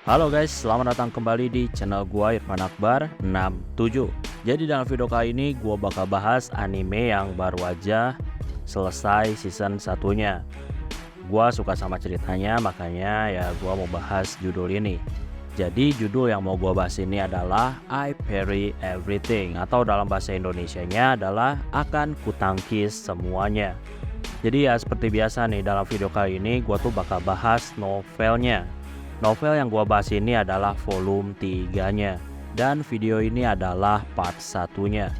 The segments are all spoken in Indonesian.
Halo guys, selamat datang kembali di channel gua Irfan Akbar 67. Jadi dalam video kali ini gua bakal bahas anime yang baru aja selesai season satunya. Gua suka sama ceritanya, makanya ya gua mau bahas judul ini. Jadi judul yang mau gua bahas ini adalah I Parry Everything, atau dalam bahasa Indonesianya adalah Akan Kutangkis Semuanya. Jadi ya seperti biasa nih, dalam video kali ini gua tuh bakal bahas novelnya. Novel yang gua bahas ini adalah volume 3-nya, dan video ini adalah part 1-nya.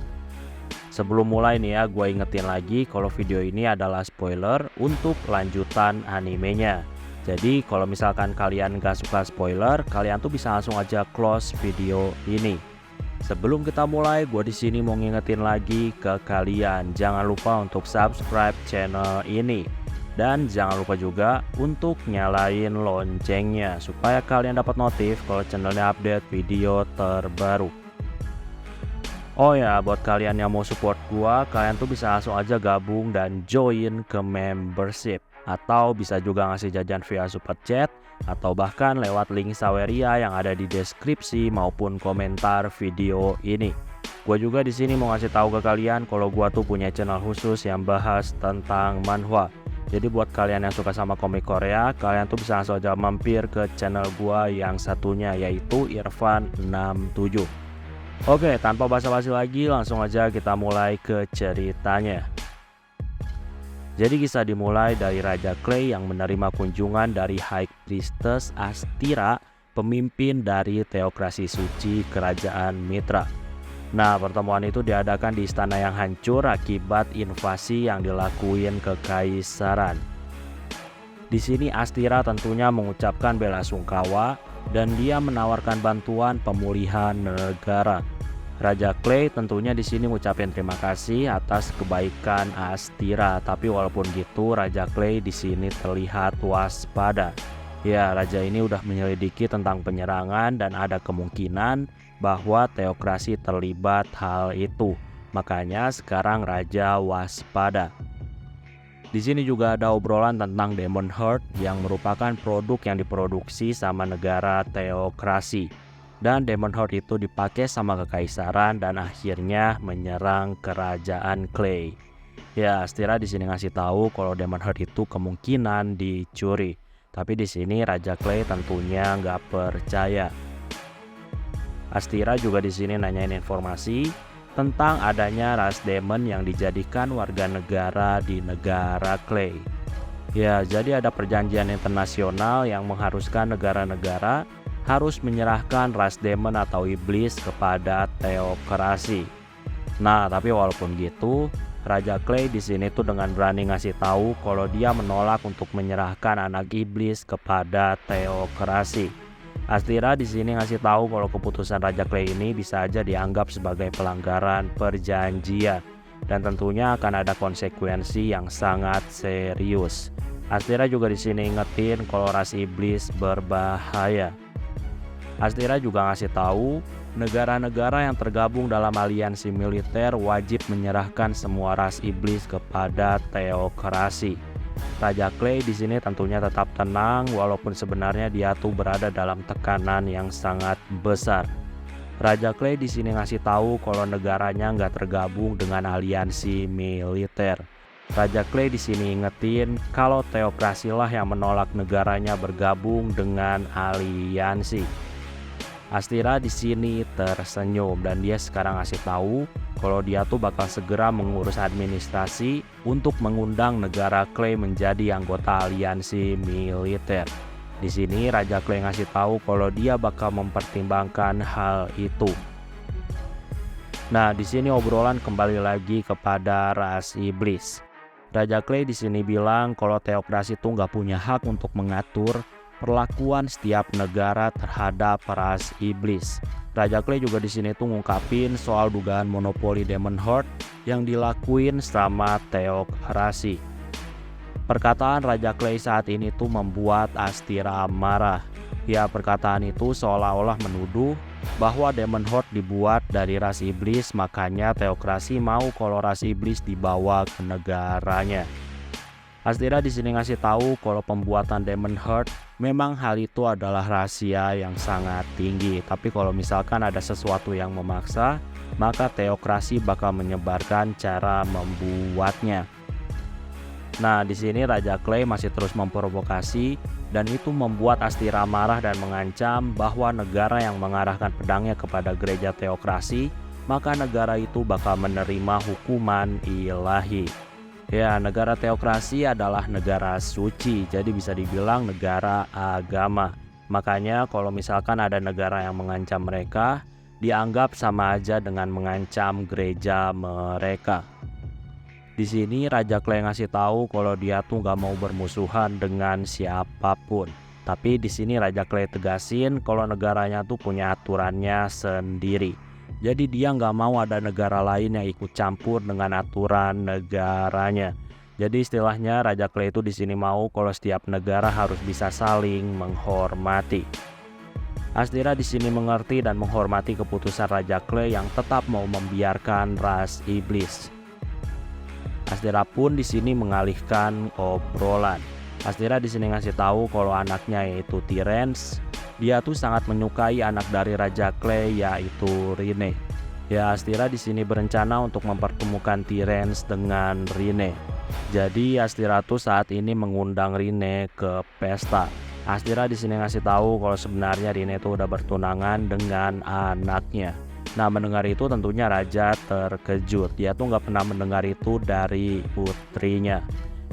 Sebelum mulai nih ya, gua ingetin lagi kalau video ini adalah spoiler untuk lanjutan animenya. Jadi kalau misalkan kalian gak suka spoiler, kalian tuh bisa langsung aja close video ini. Sebelum kita mulai, gue di sini mau ngingetin lagi ke kalian, jangan lupa untuk subscribe channel ini. Dan jangan lupa juga untuk nyalain loncengnya supaya kalian dapat notif kalau channelnya update video terbaru. Oh ya, buat kalian yang mau support gua, kalian tuh bisa langsung aja gabung dan join ke membership, atau bisa juga ngasih jajan via super chat, atau bahkan lewat link Saweria yang ada di deskripsi maupun komentar video ini. Gua juga di sini mau ngasih tahu ke kalian kalau gua tuh punya channel khusus yang bahas tentang manhwa. Jadi buat kalian yang suka sama komik Korea, kalian tuh bisa langsung aja mampir ke channel gua yang satunya, yaitu Irfan 67. Oke, tanpa basa-basi lagi, langsung aja kita mulai ke ceritanya. Jadi kisah dimulai dari Raja Clay yang menerima kunjungan dari High Priestess Astira, pemimpin dari teokrasi suci kerajaan Mitra. Nah, pertemuan itu diadakan di istana yang hancur akibat invasi yang dilakuin kekaisaran. Di sini Astira tentunya mengucapkan bela sungkawa dan dia menawarkan bantuan pemulihan negara. Raja Clay tentunya di sini ngucapin terima kasih atas kebaikan Astira, tapi walaupun gitu Raja Clay di sini terlihat waspada. Ya, raja ini udah menyelidiki tentang penyerangan dan ada kemungkinan bahwa teokrasi terlibat hal itu. Makanya sekarang raja waspada. Di sini juga ada obrolan tentang Demon Heart yang merupakan produk yang diproduksi sama negara teokrasi. Dan Demon Heart itu dipakai sama kekaisaran dan akhirnya menyerang kerajaan Clay. Ya, Astira di sini ngasih tahu kalau Demon Heart itu kemungkinan dicuri. Tapi di sini Raja Clay tentunya nggak percaya. Astira juga di sini nanyain informasi tentang adanya ras demon yang dijadikan warga negara di negara Clay. Ya, jadi ada perjanjian internasional yang mengharuskan negara-negara harus menyerahkan ras demon atau iblis kepada teokrasi. Nah, tapi walaupun gitu, Raja Clay di sini tuh dengan berani ngasih tahu kalau dia menolak untuk menyerahkan anak iblis kepada teokrasi. Astira di sini ngasih tahu kalau keputusan Raja Clay ini bisa aja dianggap sebagai pelanggaran perjanjian dan tentunya akan ada konsekuensi yang sangat serius. Astira juga di sini ingetin kalau ras iblis berbahaya. Astira juga ngasih tahu negara-negara yang tergabung dalam aliansi militer wajib menyerahkan semua ras iblis kepada teokrasi. Raja Clay di sini tentunya tetap tenang walaupun sebenarnya dia tuh berada dalam tekanan yang sangat besar. Raja Clay di sini ngasih tahu kalau negaranya nggak tergabung dengan aliansi militer. Raja Clay di sini ingetin kalau teokrasi lah yang menolak negaranya bergabung dengan aliansi. Astira di sini tersenyum dan dia sekarang ngasih tahu kalau dia tuh bakal segera mengurus administrasi untuk mengundang negara Clay menjadi anggota aliansi militer. Di sini Raja Clay ngasih tahu kalau dia bakal mempertimbangkan hal itu. Nah, di sini obrolan kembali lagi kepada ras iblis. Raja Clay di sini bilang kalau teokrasi tuh nggak punya hak untuk mengatur perlakuan setiap negara terhadap ras iblis. Raja Clay juga di sini tuh ngungkapin soal dugaan monopoli Demon Heart yang dilakuin sama teokrasi. Perkataan Raja Clay saat ini tuh membuat Astira marah. Ya, perkataan itu seolah-olah menuduh bahwa Demon Heart dibuat dari ras iblis, makanya teokrasi mau kalau ras iblis dibawa ke negaranya. Astira di sini ngasih tahu kalau pembuatan Demon Heart Memang hal itu adalah rahasia yang sangat tinggi, tapi kalau misalkan ada sesuatu yang memaksa, maka teokrasi bakal menyebarkan cara membuatnya. Nah, di sini Raja Clay masih terus memprovokasi dan itu membuat Astira marah dan mengancam bahwa negara yang mengarahkan pedangnya kepada gereja teokrasi, maka negara itu bakal menerima hukuman ilahi. Ya, negara teokrasi adalah negara suci, jadi bisa dibilang negara agama. Makanya kalau misalkan ada negara yang mengancam mereka, dianggap sama aja dengan mengancam gereja mereka. Di sini Raja Clay ngasih tahu kalau dia tuh gak mau bermusuhan dengan siapapun. Tapi di sini Raja Clay tegasin kalau negaranya tuh punya aturannya sendiri. Jadi dia nggak mau ada negara lain yang ikut campur dengan aturan negaranya. Jadi istilahnya Raja Clay itu di sini mau kalau setiap negara harus bisa saling menghormati. Astira di sini mengerti dan menghormati keputusan Raja Clay yang tetap mau membiarkan ras iblis. Astira pun di sini mengalihkan obrolan. Astira di sini ngasih tahu kalau anaknya yaitu Tyrannus, dia tuh sangat menyukai anak dari Raja Clay yaitu Rine. Ya, Astira di sini berencana untuk mempertemukan Tyrannus dengan Rine. Jadi Astira tuh saat ini mengundang Rine ke pesta. Astira di sini ngasih tahu kalau sebenarnya Rine tuh udah bertunangan dengan anaknya. Nah, mendengar itu tentunya Raja terkejut. Dia tuh nggak pernah mendengar itu dari putrinya.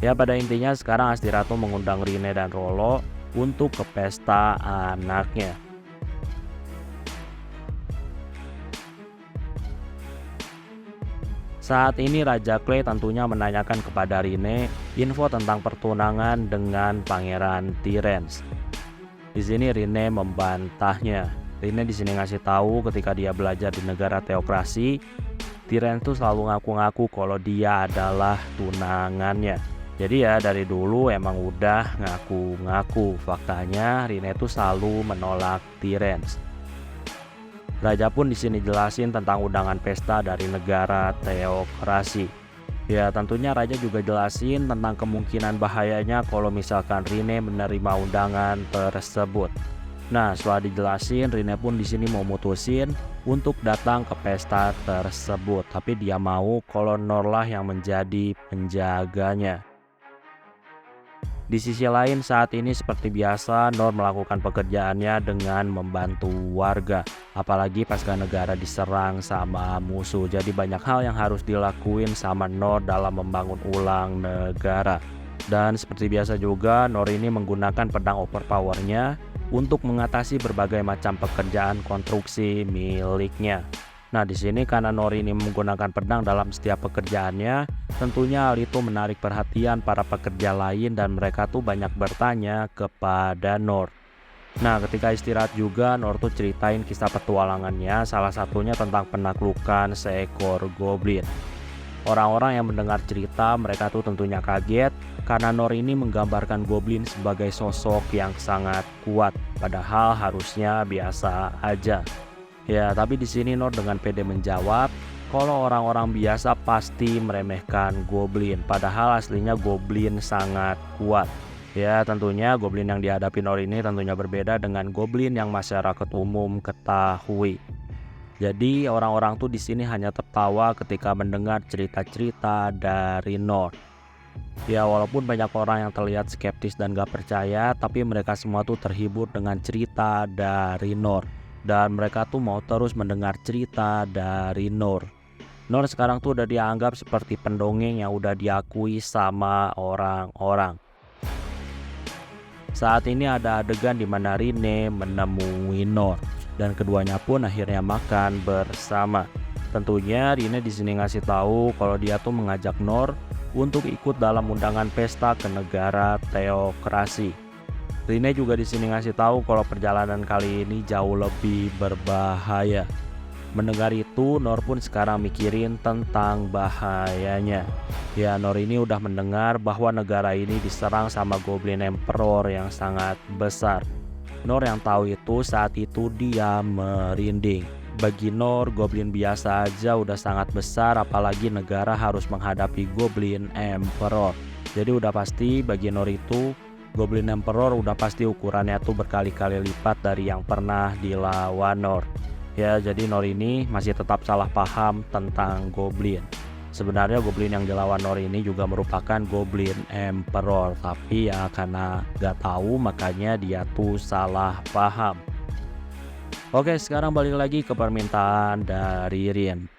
Ya, pada intinya sekarang Astira tuh mengundang Rine dan Rollo untuk ke pesta anaknya. Saat ini Raja Clay tentunya menanyakan kepada Rine info tentang pertunangan dengan Pangeran Tyrannus. Di sini Rine membantahnya. Rine di sini ngasih tahu ketika dia belajar di negara teokrasi, Tyrannus tuh selalu ngaku-ngaku kalau dia adalah tunangannya. Jadi ya dari dulu emang udah ngaku-ngaku. Faktanya Rine tuh selalu menolak Tyrannus. Raja pun di sini jelasin tentang undangan pesta dari negara teokrasi. Ya tentunya Raja juga jelasin tentang kemungkinan bahayanya kalau misalkan Rine menerima undangan tersebut. Nah, setelah dijelasin, Rine pun di sini mau mutusin untuk datang ke pesta tersebut, tapi dia mau kalau Nor lah yang menjadi penjaganya. Di sisi lain saat ini seperti biasa Nor melakukan pekerjaannya dengan membantu warga. Apalagi pasca negara diserang sama musuh. Jadi banyak hal yang harus dilakuin sama Nor dalam membangun ulang negara. Dan seperti biasa juga Nor ini menggunakan pedang overpowernya untuk mengatasi berbagai macam pekerjaan konstruksi miliknya. Nah, di sini karena Nor ini menggunakan pedang dalam setiap pekerjaannya, tentunya hal itu menarik perhatian para pekerja lain dan mereka tuh banyak bertanya kepada Nor. Nah, ketika istirahat juga Nor tuh ceritain kisah petualangannya, salah satunya tentang penaklukan seekor goblin. Orang-orang yang mendengar cerita mereka tuh tentunya kaget karena Nor ini menggambarkan goblin sebagai sosok yang sangat kuat, padahal harusnya biasa aja. Ya, tapi di sini Nor dengan pede menjawab kalau orang-orang biasa pasti meremehkan goblin, padahal aslinya goblin sangat kuat. Ya, tentunya goblin yang dihadapi Nor ini tentunya berbeda dengan goblin yang masyarakat umum ketahui. Jadi orang-orang tuh di sini hanya tertawa ketika mendengar cerita-cerita dari Nor. Ya, walaupun banyak orang yang terlihat skeptis dan gak percaya, tapi mereka semua tuh terhibur dengan cerita dari Nor. Dan mereka tuh mau terus mendengar cerita dari Nor. Nor sekarang tuh udah dianggap seperti pendongeng yang udah diakui sama orang-orang. Saat ini ada adegan di mana Rine menemui Nor dan keduanya pun akhirnya makan bersama. Tentunya Rine di sini ngasih tahu kalau dia tuh mengajak Nor untuk ikut dalam undangan pesta ke negara teokrasi. Rine juga di sini ngasih tahu kalau perjalanan kali ini jauh lebih berbahaya. Mendengar itu, Nor pun sekarang mikirin tentang bahayanya. Ya, Nor ini udah mendengar bahwa negara ini diserang sama Goblin Emperor yang sangat besar. Nor yang tahu itu saat itu dia merinding. Bagi Nor, Goblin biasa aja udah sangat besar, apalagi negara harus menghadapi Goblin Emperor. Jadi udah pasti bagi Nor itu Goblin Emperor udah pasti ukurannya tuh berkali-kali lipat dari yang pernah dilawan Nor. Ya, jadi Nor ini masih tetap salah paham tentang Goblin. Sebenarnya Goblin yang dilawan Nor ini juga merupakan Goblin Emperor, tapi ya karena gak tahu makanya dia tuh salah paham. Oke, sekarang balik lagi ke permintaan dari Rin.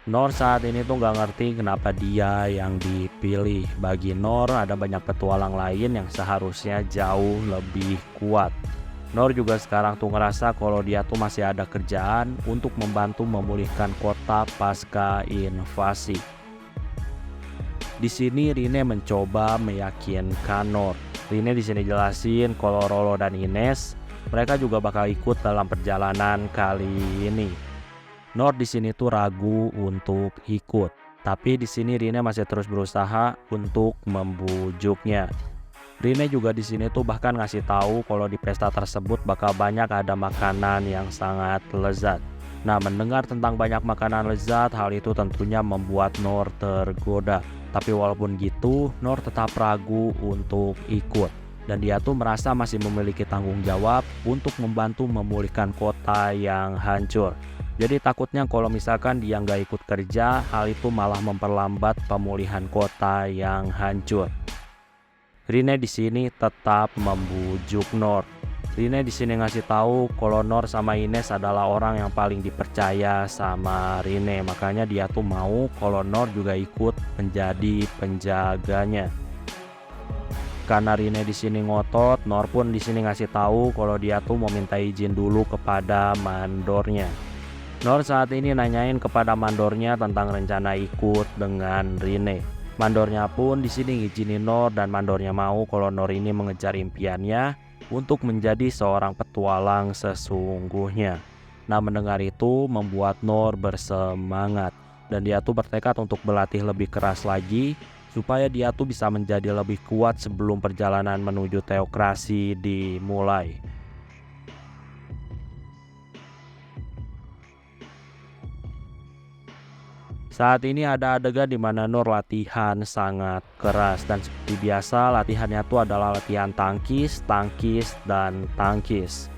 Nor saat ini tuh gak ngerti kenapa dia yang dipilih. Bagi Nor ada banyak petualang lain yang seharusnya jauh lebih kuat. Nor juga sekarang tuh ngerasa kalau dia tuh masih ada kerjaan untuk membantu memulihkan kota pasca invasi. Di sini Rine mencoba meyakinkan Nor. Rine di sini jelasin kalau Rolo dan Ines mereka juga bakal ikut dalam perjalanan kali ini. Nor di sini tuh ragu untuk ikut, tapi di sini Rine masih terus berusaha untuk membujuknya. Rine juga di sini tuh bahkan ngasih tahu kalau di pesta tersebut bakal banyak ada makanan yang sangat lezat. Nah, mendengar tentang banyak makanan lezat, hal itu tentunya membuat Nor tergoda. Tapi walaupun gitu, Nor tetap ragu untuk ikut. Dan dia tuh merasa masih memiliki tanggung jawab untuk membantu memulihkan kota yang hancur. Jadi takutnya kalau misalkan dia nggak ikut kerja, hal itu malah memperlambat pemulihan kota yang hancur. Rine di sini tetap membujuk Nor. Rine di sini ngasih tahu kalau Nor sama Ines adalah orang yang paling dipercaya sama Rine, makanya dia tuh mau kalau Nor juga ikut menjadi penjaganya. Karena Rine di sini ngotot, Nor pun di sini ngasih tahu kalau dia tuh mau minta izin dulu kepada mandornya. Nor saat ini nanyain kepada mandornya tentang rencana ikut dengan Rine. Mandornya pun di sini ngizinin Nor dan mandornya mau kalau Nor ini mengejar impiannya untuk menjadi seorang petualang sesungguhnya. Nah, mendengar itu membuat Nor bersemangat dan dia tuh bertekad untuk berlatih lebih keras lagi supaya dia tuh bisa menjadi lebih kuat sebelum perjalanan menuju teokrasi dimulai. Saat ini ada adegan di mana Nor latihan sangat keras dan seperti biasa latihannya tuh adalah latihan tangkis, dan tangkis.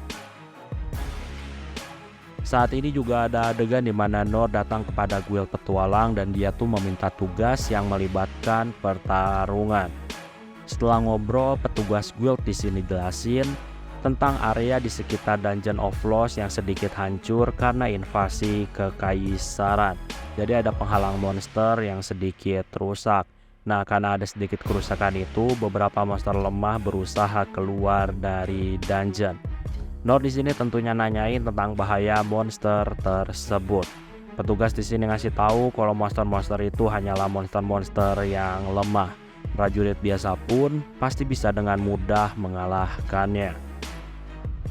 Saat ini juga ada adegan di mana Nor datang kepada guild petualang dan dia tuh meminta tugas yang melibatkan pertarungan. Setelah ngobrol, petugas guild di sini jelasin tentang area di sekitar Dungeon of Lost yang sedikit hancur karena invasi kekaisaran. Jadi ada penghalang monster yang sedikit rusak. Nah, karena ada sedikit kerusakan itu, beberapa monster lemah berusaha keluar dari dungeon. Nor di sini tentunya nanyain tentang bahaya monster tersebut. Petugas di sini ngasih tahu kalau monster-monster itu hanyalah monster-monster yang lemah. Prajurit biasa pun pasti bisa dengan mudah mengalahkannya.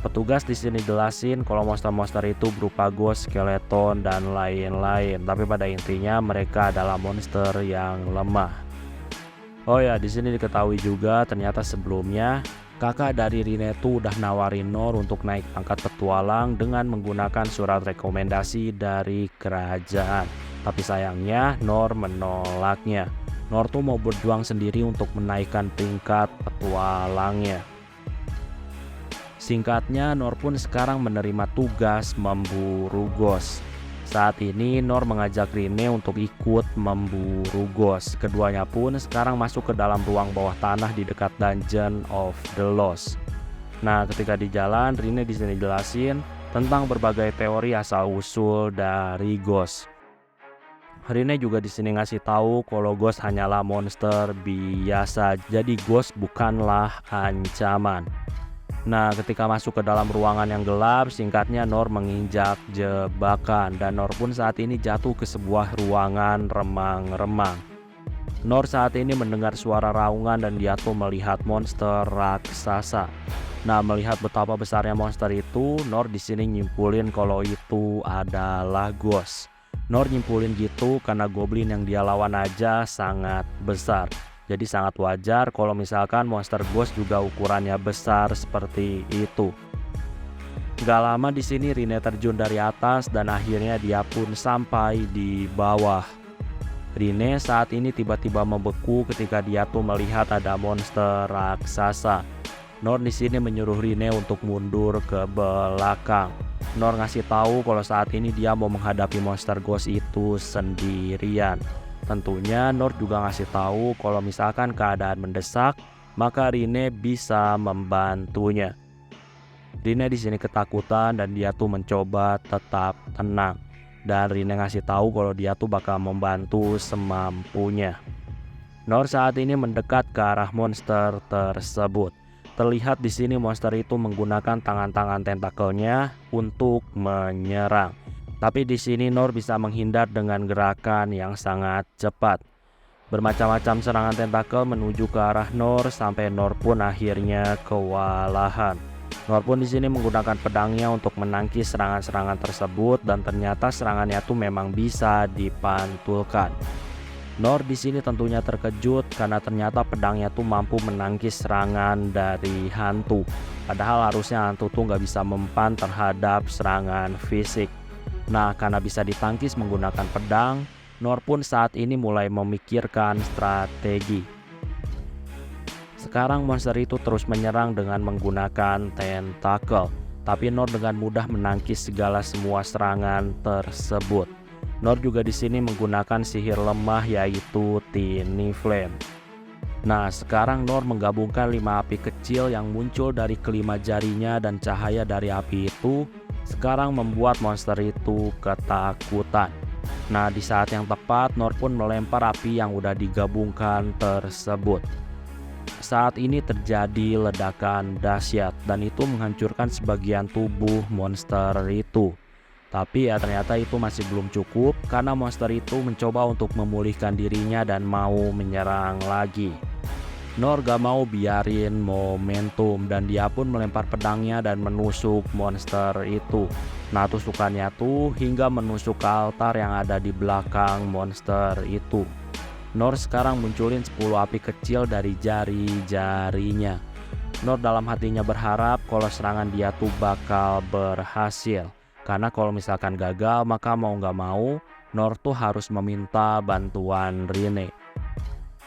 Petugas di sini jelasin kalau monster-monster itu berupa ghost, skeleton, dan lain-lain. Tapi pada intinya mereka adalah monster yang lemah. Oh ya, di sini diketahui juga ternyata sebelumnya kakak dari Rine tuh udah nawarin Nor untuk naik pangkat petualang dengan menggunakan surat rekomendasi dari kerajaan. Tapi sayangnya Nor menolaknya. Nor tuh mau berjuang sendiri untuk menaikkan peringkat petualangnya. Singkatnya, Nor pun sekarang menerima tugas memburu ghost. Saat ini Nor mengajak Rine untuk ikut memburu ghost. Keduanya pun sekarang masuk ke dalam ruang bawah tanah di dekat Dungeon of the Lost. Nah, ketika di jalan, Rine di sini jelasin tentang berbagai teori asal-usul dari ghost. Rine juga di sini ngasih tahu kalau ghost hanyalah monster biasa, jadi ghost bukanlah ancaman. Nah, ketika masuk ke dalam ruangan yang gelap, singkatnya Nor menginjak jebakan dan Nor pun saat ini jatuh ke sebuah ruangan remang-remang. Nor saat ini mendengar suara raungan dan dia tuh melihat monster raksasa. Nah, melihat betapa besarnya monster itu, Nor di sini nyimpulin kalau itu adalah ghost. Nor nyimpulin gitu karena goblin yang dia lawan aja sangat besar. Jadi sangat wajar kalau misalkan monster ghost juga ukurannya besar seperti itu. Gak lama di sini Rine terjun dari atas dan akhirnya dia pun sampai di bawah. Rine saat ini tiba-tiba membeku ketika dia tuh melihat ada monster raksasa. Nor di sini menyuruh Rine untuk mundur ke belakang. Nor ngasih tahu kalau saat ini dia mau menghadapi monster ghost itu sendirian. Tentunya Nor juga ngasih tahu kalau misalkan keadaan mendesak, maka Rine bisa membantunya. Rine di sini ketakutan dan dia tuh mencoba tetap tenang. Dan Rine ngasih tahu kalau dia tuh bakal membantu semampunya. Nor saat ini mendekat ke arah monster tersebut. Terlihat di sini monster itu menggunakan tangan-tangan tentakelnya untuk menyerang. Tapi di sini Nor bisa menghindar dengan gerakan yang sangat cepat. Bermacam-macam serangan tentakel menuju ke arah Nor sampai Nor pun akhirnya kewalahan. Nor pun di sini menggunakan pedangnya untuk menangkis serangan-serangan tersebut dan ternyata serangannya tuh memang bisa dipantulkan. Nor di sini tentunya terkejut karena ternyata pedangnya tuh mampu menangkis serangan dari hantu. Padahal harusnya hantu tuh nggak bisa mempan terhadap serangan fisik. Nah, karena bisa ditangkis menggunakan pedang, Nor pun saat ini mulai memikirkan strategi. Sekarang monster itu terus menyerang dengan menggunakan tentakel, tapi Nor dengan mudah menangkis semua serangan tersebut. Nor juga di sini menggunakan sihir lemah yaitu Tiny Flame. Nah, sekarang Nor menggabungkan 5 api kecil yang muncul dari kelima jarinya dan cahaya dari api itu sekarang membuat monster itu ketakutan. Nah, di saat yang tepat Nor pun melempar api yang udah digabungkan tersebut. Saat ini terjadi ledakan dahsyat dan itu menghancurkan sebagian tubuh monster itu. Tapi ya ternyata itu masih belum cukup karena monster itu mencoba untuk memulihkan dirinya dan mau menyerang lagi. Nor gak mau biarin momentum dan dia pun melempar pedangnya dan menusuk monster itu. Nah, tusukannya tuh hingga menusuk ke altar yang ada di belakang monster itu. Nor sekarang munculin 10 api kecil dari jari-jarinya. Nor dalam hatinya berharap kalau serangan dia tuh bakal berhasil. Karena kalau misalkan gagal maka mau gak mau Nor tuh harus meminta bantuan Rine.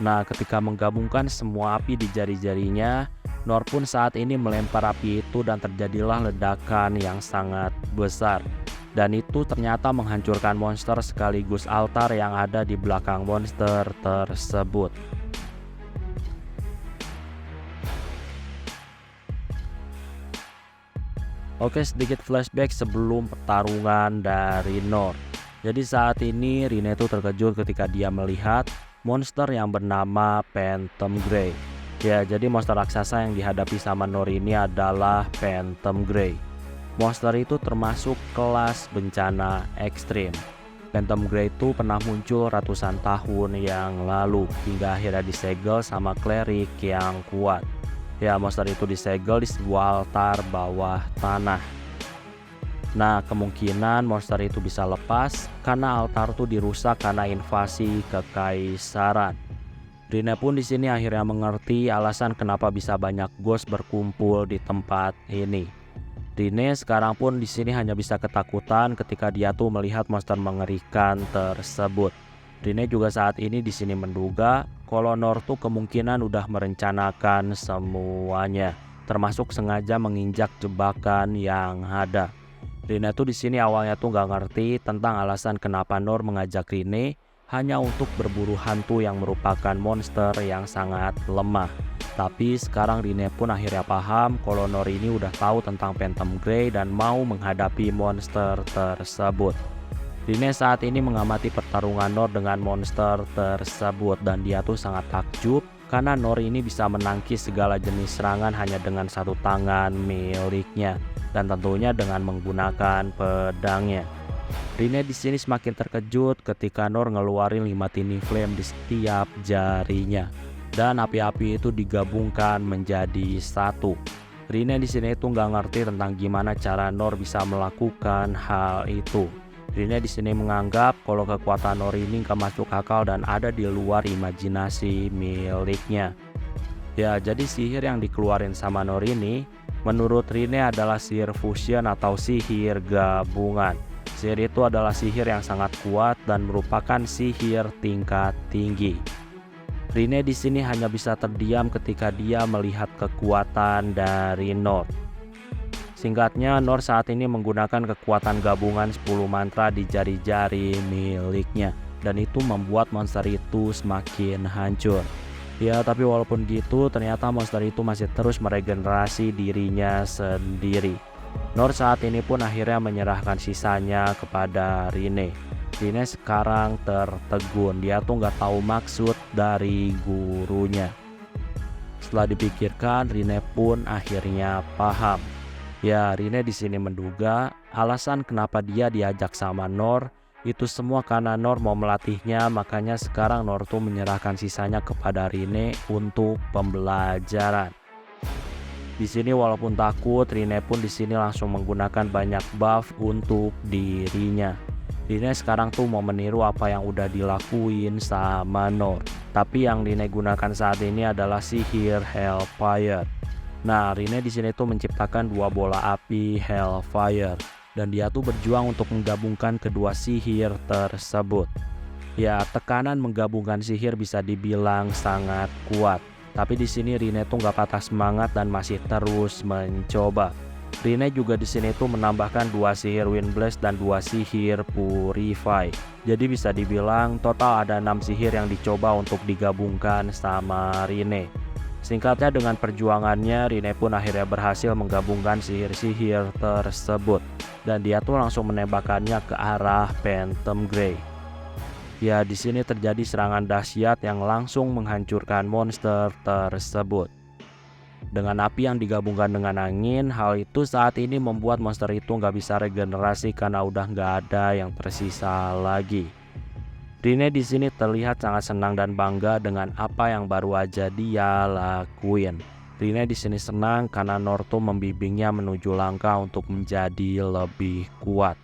Nah, ketika menggabungkan semua api di jari-jarinya, Nor pun saat ini melempar api itu dan terjadilah ledakan yang sangat besar. Dan itu ternyata menghancurkan monster sekaligus altar yang ada di belakang monster tersebut. Oke, sedikit flashback sebelum pertarungan dari Nor. Jadi saat ini Rine itu terkejut ketika dia melihat monster yang bernama Phantom Grey. Ya, jadi monster raksasa yang dihadapi sama Nor ini adalah Phantom Grey. Monster itu termasuk kelas bencana ekstrim. Phantom Grey itu pernah muncul ratusan tahun yang lalu hingga akhirnya disegel sama klerik yang kuat. Ya, monster itu disegel di sebuah altar bawah tanah. Nah, kemungkinan monster itu bisa lepas karena altar itu dirusak karena invasi kekaisaran. Rine pun di sini akhirnya mengerti alasan kenapa bisa banyak ghost berkumpul di tempat ini. Rine sekarang pun di sini hanya bisa ketakutan ketika dia tuh melihat monster mengerikan tersebut. Rine juga saat ini di sini menduga kalau Nor tuh kemungkinan udah merencanakan semuanya, termasuk sengaja menginjak jebakan yang ada. Rine tuh di sini awalnya tuh nggak ngerti tentang alasan kenapa Nor mengajak Rine hanya untuk berburu hantu yang merupakan monster yang sangat lemah. Tapi sekarang Rine pun akhirnya paham kalau Nor ini udah tahu tentang Phantom Grey dan mau menghadapi monster tersebut. Rine saat ini mengamati pertarungan Nor dengan monster tersebut dan dia tuh sangat takjub karena Nor ini bisa menangkis segala jenis serangan hanya dengan satu tangan miliknya dan tentunya dengan menggunakan pedangnya. Rine di sini semakin terkejut ketika Nor ngeluarin 5 Tiny Flame di setiap jarinya dan api-api itu digabungkan menjadi satu. Rine di sini itu nggak ngerti tentang gimana cara Nor bisa melakukan hal itu. Rine di sini menganggap kalau kekuatan Nor ini gak masuk akal dan ada di luar imajinasi miliknya. Ya, jadi sihir yang dikeluarin sama Nor ini menurut Rine adalah sihir fusion atau sihir gabungan. Sihir itu adalah sihir yang sangat kuat dan merupakan sihir tingkat tinggi. Rine di sini hanya bisa terdiam ketika dia melihat kekuatan dari Nord. Singkatnya, Nord saat ini menggunakan kekuatan gabungan 10 mantra di jari-jari miliknya, dan itu membuat monster itu semakin hancur. Ya, tapi walaupun gitu, ternyata monster itu masih terus meregenerasi dirinya sendiri. Nord saat ini pun akhirnya menyerahkan sisanya kepada Rine. Rine sekarang tertegun, dia tuh nggak tahu maksud dari gurunya. Setelah dipikirkan, Rine pun akhirnya paham. Ya, Rine di sini menduga alasan kenapa dia diajak sama Nord itu semua karena Nord mau melatihnya, makanya sekarang Nord tuh menyerahkan sisanya kepada Rine untuk pembelajaran. Di sini walaupun takut, Rine pun di sini langsung menggunakan banyak buff untuk dirinya. Rine sekarang tuh mau meniru apa yang udah dilakuin sama Nord. Tapi yang Rine gunakan saat ini adalah sihir Hellfire. Nah, Rine di sini tuh menciptakan 2 bola api Hellfire, dan dia tuh berjuang untuk menggabungkan kedua sihir tersebut. Ya, tekanan menggabungkan sihir bisa dibilang sangat kuat. Tapi di sini Rine tuh nggak patah semangat dan masih terus mencoba. Rine juga di sini tuh menambahkan 2 sihir Wind Blast dan 2 sihir Purify. Jadi bisa dibilang total ada 6 sihir yang dicoba untuk digabungkan sama Rine. Singkatnya, dengan perjuangannya Rine pun akhirnya berhasil menggabungkan sihir-sihir tersebut, dan dia tuh langsung menembakkannya ke arah Phantom Grey. Ya, di sini terjadi serangan dahsyat yang langsung menghancurkan monster tersebut. Dengan api yang digabungkan dengan angin, hal itu saat ini membuat monster itu nggak bisa regenerasi karena udah nggak ada yang tersisa lagi. Rine di sini terlihat sangat senang dan bangga dengan apa yang baru aja dia lakuin. Rine di sini senang karena Norto membimbingnya menuju langkah untuk menjadi lebih kuat.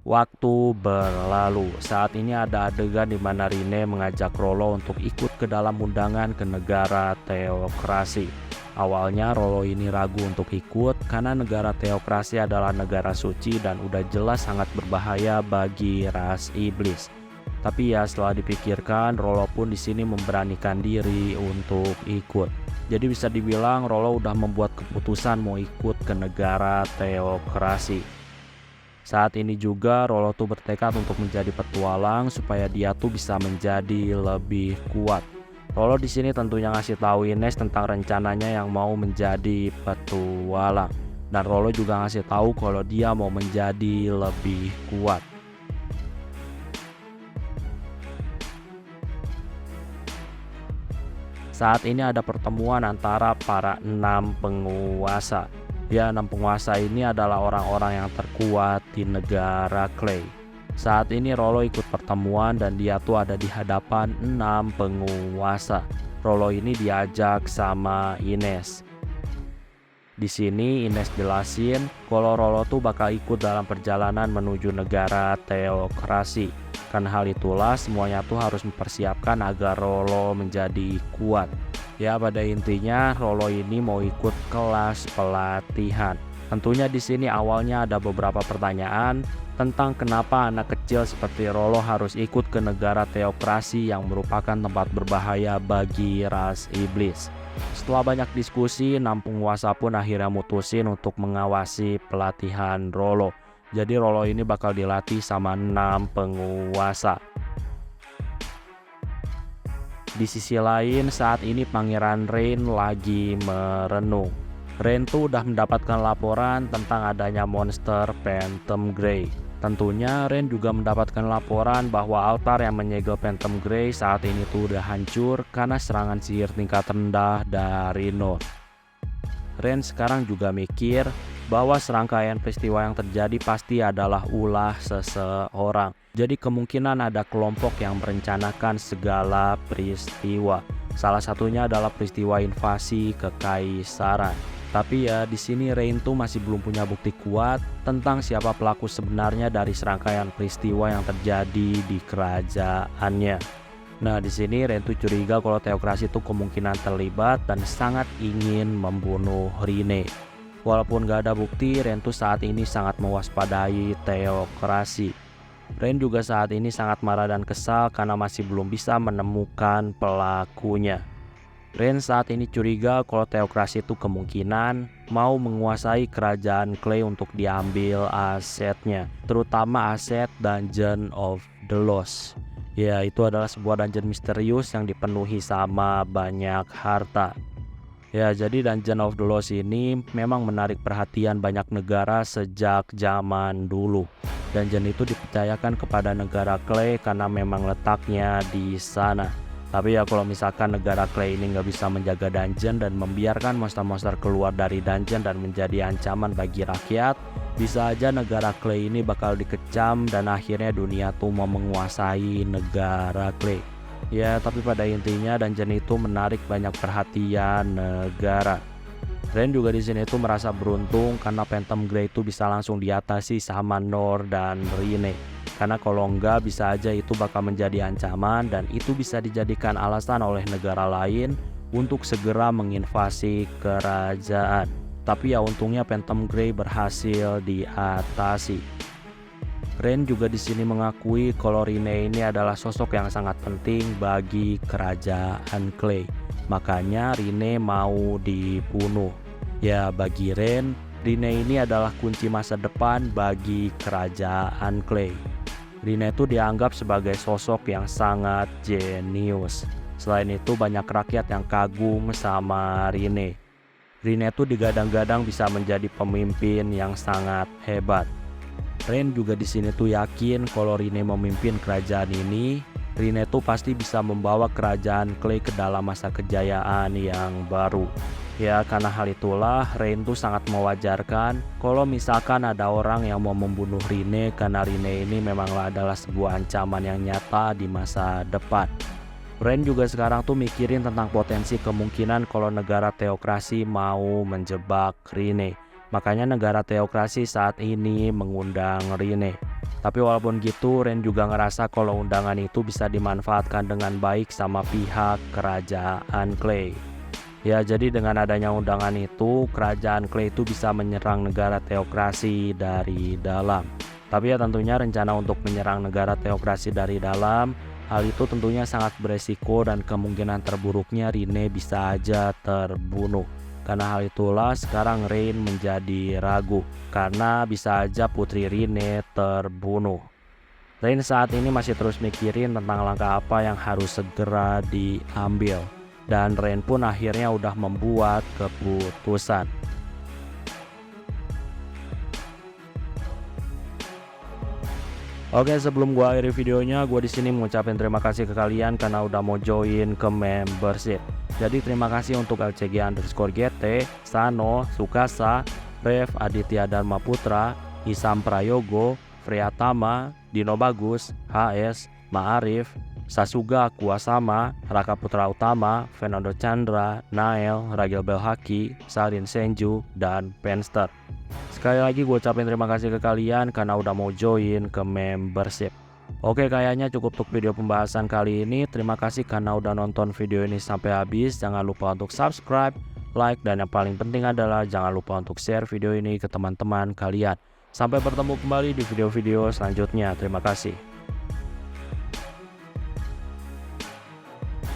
Waktu berlalu. Saat ini ada adegan di mana Rine mengajak Rollo untuk ikut ke dalam undangan ke negara teokrasi. Awalnya Rollo ini ragu untuk ikut karena negara teokrasi adalah negara suci dan udah jelas sangat berbahaya bagi ras iblis. Tapi ya, setelah dipikirkan, Rollo pun di sini memberanikan diri untuk ikut. Jadi bisa dibilang Rollo udah membuat keputusan mau ikut ke negara teokrasi. Saat ini juga Rollo tuh bertekad untuk menjadi petualang supaya dia tuh bisa menjadi lebih kuat. Rollo di sini tentunya ngasih tahu Ines tentang rencananya yang mau menjadi petualang, dan Rollo juga ngasih tahu kalau dia mau menjadi lebih kuat. Saat ini ada pertemuan antara para 6 penguasa. Ya, 6 penguasa ini adalah orang-orang yang terkuat di negara Clay. Saat ini Rollo ikut pertemuan dan dia tuh ada di hadapan 6 penguasa. Rollo ini diajak sama Ines. Di sini Ines jelasin kalau Rollo tuh bakal ikut dalam perjalanan menuju negara teokrasi. Karena hal itulah semuanya tuh harus mempersiapkan agar Rollo menjadi kuat. Ya, pada intinya Rollo ini mau ikut kelas pelatihan. Tentunya di sini awalnya ada beberapa pertanyaan tentang kenapa anak kecil seperti Rollo harus ikut ke negara teokrasi yang merupakan tempat berbahaya bagi ras iblis. Setelah banyak diskusi, 6 penguasa pun akhirnya mutusin untuk mengawasi pelatihan Rollo. Jadi Rollo ini bakal dilatih sama 6 penguasa. Di sisi lain, saat ini Pangeran Rain lagi merenung. Rain tuh udah mendapatkan laporan tentang adanya monster Phantom Grey. Tentunya Rain juga mendapatkan laporan bahwa altar yang menyegel Phantom Grey saat ini tuh udah hancur karena serangan sihir tingkat rendah dari Nord. Rain sekarang juga mikir bahwa serangkaian peristiwa yang terjadi pasti adalah ulah seseorang. Jadi kemungkinan ada kelompok yang merencanakan segala peristiwa. Salah satunya adalah peristiwa invasi kekaisaran. Tapi ya, di sini Rain tuh masih belum punya bukti kuat tentang siapa pelaku sebenarnya dari serangkaian peristiwa yang terjadi di kerajaannya. Nah, di sini Rain tuh curiga kalau teokrasi itu kemungkinan terlibat dan sangat ingin membunuh Rine. Walaupun gak ada bukti, Rain tuh saat ini sangat mewaspadai teokrasi. Rain juga saat ini sangat marah dan kesal karena masih belum bisa menemukan pelakunya. Rain saat ini curiga kalau teokrasi itu kemungkinan mau menguasai kerajaan Clay untuk diambil asetnya, terutama aset Dungeon of the Lost. Ya, itu adalah sebuah dungeon misterius yang dipenuhi sama banyak harta. Ya, jadi Dungeon of the Lost ini memang menarik perhatian banyak negara sejak zaman dulu. Dungeon itu dipercayakan kepada negara Clay karena memang letaknya di sana. Tapi ya kalau misalkan negara Clay ini nggak bisa menjaga dungeon dan membiarkan monster-monster keluar dari dungeon dan menjadi ancaman bagi rakyat, bisa aja negara Clay ini bakal dikecam dan akhirnya dunia tuh mau menguasai negara Clay. Ya, tapi pada intinya dungeon itu menarik banyak perhatian negara. Rain juga di sini tuh merasa beruntung karena Phantom Grey itu bisa langsung diatasi sama Nor dan Rine. Karena kalau enggak bisa aja itu bakal menjadi ancaman dan itu bisa dijadikan alasan oleh negara lain untuk segera menginvasi kerajaan. Tapi ya untungnya Phantom Grey berhasil diatasi. Rain juga di sini mengakui kalau Rine ini adalah sosok yang sangat penting bagi kerajaan Clay. Makanya Rine mau dibunuh. Ya, bagi Rain, Rine ini adalah kunci masa depan bagi kerajaan Clay. Rine itu dianggap sebagai sosok yang sangat jenius. Selain itu banyak rakyat yang kagum sama Rine. Rine itu digadang-gadang bisa menjadi pemimpin yang sangat hebat. Rain juga di sini tuh yakin kalau Rine memimpin kerajaan ini, Rine tuh pasti bisa membawa kerajaan Clay ke dalam masa kejayaan yang baru. Ya, karena hal itulah Rain tuh sangat mewajarkan kalau misalkan ada orang yang mau membunuh Rine karena Rine ini memanglah adalah sebuah ancaman yang nyata di masa depan. Rain juga sekarang tuh mikirin tentang potensi kemungkinan kalau negara teokrasi mau menjebak Rine. Makanya negara teokrasi saat ini mengundang Rine. Tapi walaupun gitu, Rain juga ngerasa kalau undangan itu bisa dimanfaatkan dengan baik sama pihak kerajaan Clay. Ya, jadi dengan adanya undangan itu, kerajaan Clay itu bisa menyerang negara teokrasi dari dalam. Tapi ya tentunya rencana untuk menyerang negara teokrasi dari dalam, hal itu tentunya sangat beresiko dan kemungkinan terburuknya Rine bisa aja terbunuh. Karena hal itulah sekarang Rain menjadi ragu, karena bisa aja putri Rine terbunuh. Rain saat ini masih terus mikirin tentang langkah apa yang harus segera diambil. Dan Rain pun akhirnya udah membuat keputusan. Oke, sebelum gua akhiri videonya, gua di sini mengucapkan terima kasih ke kalian karena udah mau join ke membership. Jadi terima kasih untuk LCG_GT, Sano, Sukasa, Rev, Aditya Dharma Putra, Isam Prayogo, Freyatama, Dino Bagus, HS, Ma'arif, Sasuga Kuasama, Raka Putra Utama, Fernando Chandra, Nael, Ragil Belhaki, Sarin Senju, dan Penster. Sekali lagi gue ucapin terima kasih ke kalian karena udah mau join ke membership. Oke, kayaknya cukup untuk video pembahasan kali ini. Terima kasih karena udah nonton video ini sampai habis. Jangan lupa untuk subscribe, like, dan yang paling penting adalah jangan lupa untuk share video ini ke teman-teman kalian. Sampai bertemu kembali di video-video selanjutnya. Terima kasih.